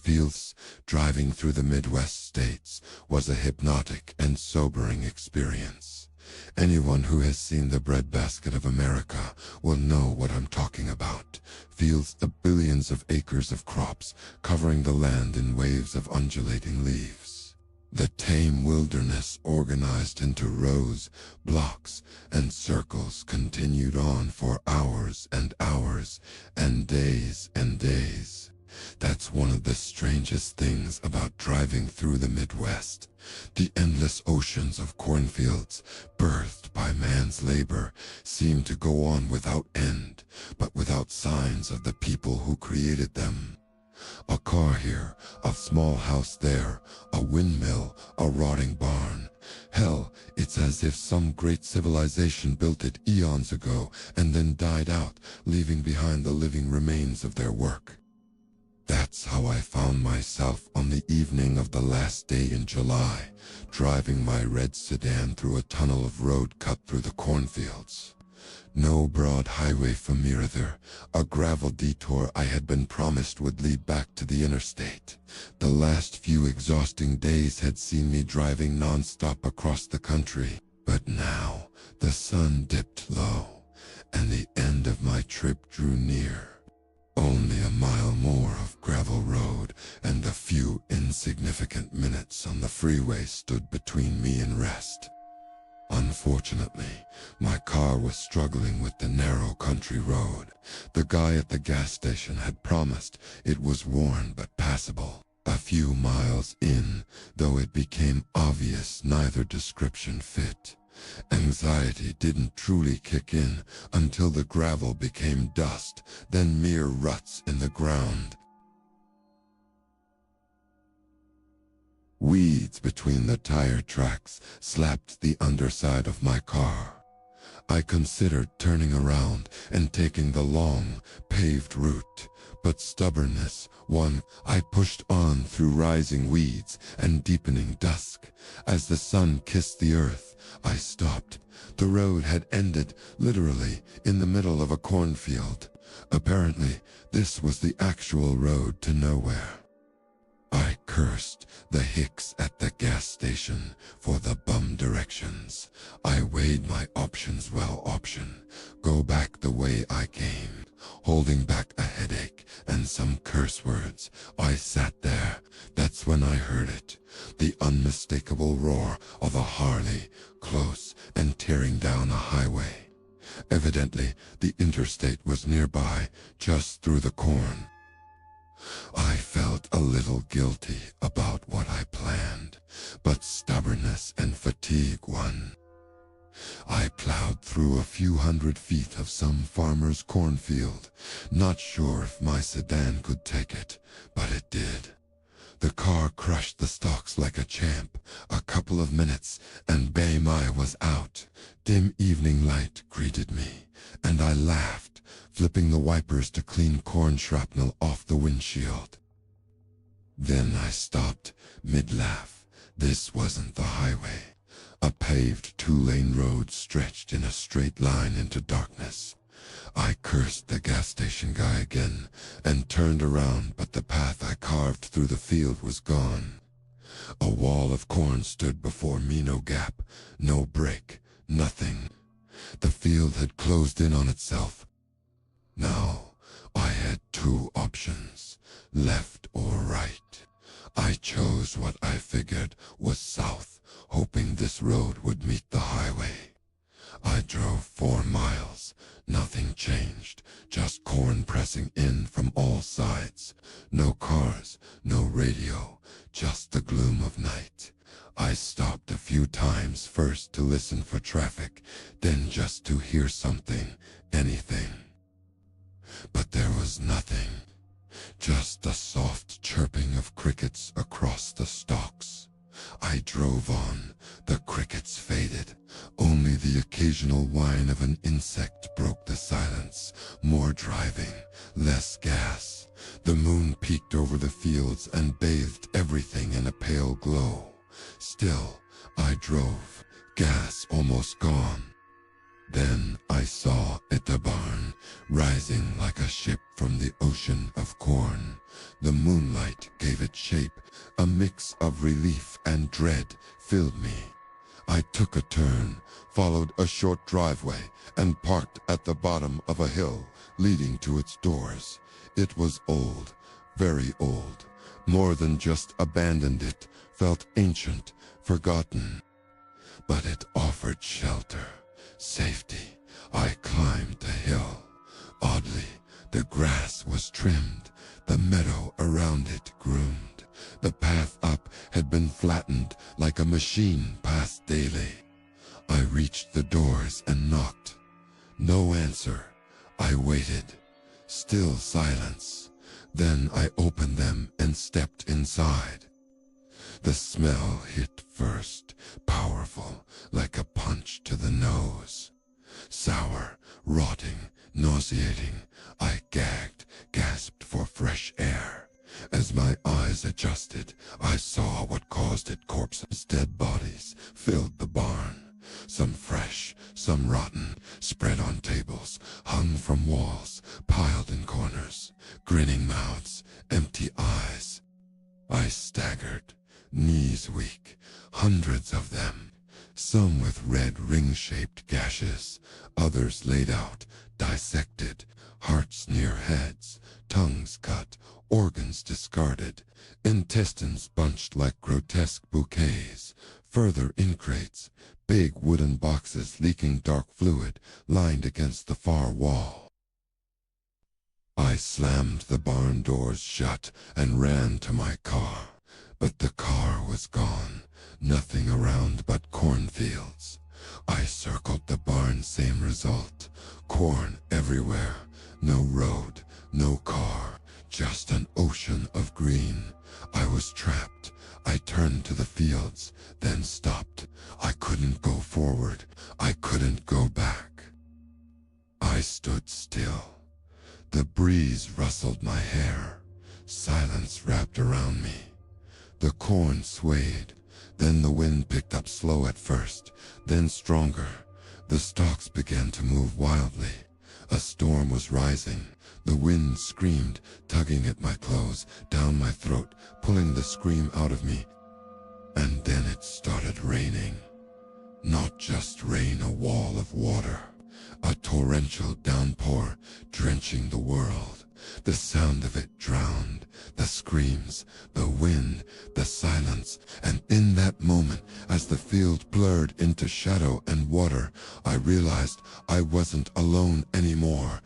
Fields, driving through the Midwest states, was a hypnotic and sobering experience. Anyone who has seen the breadbasket of America will know what I'm talking about. Fields of billions of acres of crops covering the land in waves of undulating leaves. The tame wilderness, organized into rows, blocks, and circles, continued on for hours and hours, and days and days. That's one of the strangest things about driving through the Midwest. The endless oceans of cornfields, birthed by man's labor, seem to go on without end, but without signs of the people who created them. A car here, a small house there, a windmill, a rotting barn. Hell, it's as if some great civilization built it eons ago and then died out, leaving behind the living remains of their work. That's how I found myself on the evening of the last day in July, driving my red sedan through a tunnel of road cut through the cornfields. No broad highway from either, a gravel detour I had been promised would lead back to the interstate. The last few exhausting days had seen me driving non-stop across the country, but now the sun dipped low, and the end of my trip drew near. Only a mile more of gravel road and a few insignificant minutes on the freeway stood between me and rest. Unfortunately, my car was struggling with the narrow country road. The guy at the gas station had promised it was worn but passable. A few miles in, though, it became obvious neither description fit. Anxiety didn't truly kick in until the gravel became dust, then mere ruts in the ground. Weeds between the tire tracks slapped the underside of my car. I considered turning around and taking the long, paved route, but stubbornness won. I pushed on through rising weeds and deepening dusk. As the sun kissed the earth, I stopped. The road had ended, literally, in the middle of a cornfield. Apparently, this was the actual road to nowhere. I cursed the hicks at the gas station for the bum directions. I weighed my options. Go back the way I came, holding back a headache and some curse words. I sat there. That's when I heard it. The unmistakable roar of a Harley, close and tearing down a highway. Evidently, the interstate was nearby, just through the corn. I felt a little guilty about what I planned, but stubbornness and fatigue won. I plowed through a few hundred feet of some farmer's cornfield, not sure if my sedan could take it, but it did. The car crushed the stalks like a champ. A couple of minutes, and bam, I was out. Dim evening light greeted me, and I laughed, flipping the wipers to clean corn shrapnel off the windshield. Then I stopped, mid-laugh. This wasn't the highway. A paved two-lane road stretched in a straight line into darkness. I cursed the gas station guy again and turned around, but the path I carved through the field was gone. A wall of corn stood before me, no gap, no break, nothing. The field had closed in on itself. Now, I had two options, left or right. I chose what I figured was south, hoping this road would meet the highway. I drove 4 miles. Nothing changed, just corn pressing in from all sides. No cars, no radio, just the gloom of night. I stopped a few times, first to listen for traffic, then just to hear something, anything. But there was nothing, just the soft chirping of crickets across the stalks. I drove on. The crickets faded. Only the occasional whine of an insect broke the silence. More driving, less gas. The moon peeked over the fields and bathed everything in a pale glow. Still, I drove, gas almost gone. Then I saw it, a barn, rising like a ship from the ocean of corn. The moonlight gave it shape. A mix of relief and dread filled me. I took a turn, followed a short driveway, and parked at the bottom of a hill leading to its doors. It was old, very old. More than just abandoned, it felt ancient, forgotten. But it offered shelter, safety. I climbed the hill. Oddly, the grass was trimmed, the meadow around it groomed. The path up had been flattened like a machine passed daily. I reached the doors and knocked. No answer. I waited. Still silence. Then I opened them and stepped inside. The smell hit first, powerful, like a punch to the nose. Sour, rotting, nauseating. I gagged, gasped for fresh air. As my eyes adjusted, I saw what caused it. Corpses, dead bodies, filled the barn. Some fresh, some rotten, spread on tables, hung from walls, piled in corners. Grinning mouths, empty eyes. I staggered, knees weak, hundreds of them. Some with red ring-shaped gashes, others laid out, dissected, hearts near heads, tongues cut, organs discarded, intestines bunched like grotesque bouquets. Further in crates, big wooden boxes leaking dark fluid lined against the far wall. I slammed the barn doors shut and ran to my car. But the car was gone, nothing around but cornfields. I circled the barn, same result. Corn everywhere, no road, no car, just an ocean of green. I was trapped. I turned to the fields, then stopped. I couldn't go forward. I couldn't go back. I stood still. The breeze rustled my hair. Silence wrapped around me. The corn swayed. Then the wind picked up, slow at first, then stronger. The stalks began to move wildly. A storm was rising. The wind screamed, tugging at my clothes, down my throat, pulling the scream out of me. And then it started raining. Not just rain, a wall of water. A torrential downpour, drenching the world. The sound of it drowned the screams, the wind, the silence, and in that moment, as the field blurred into shadow and water, I realized I wasn't alone anymore.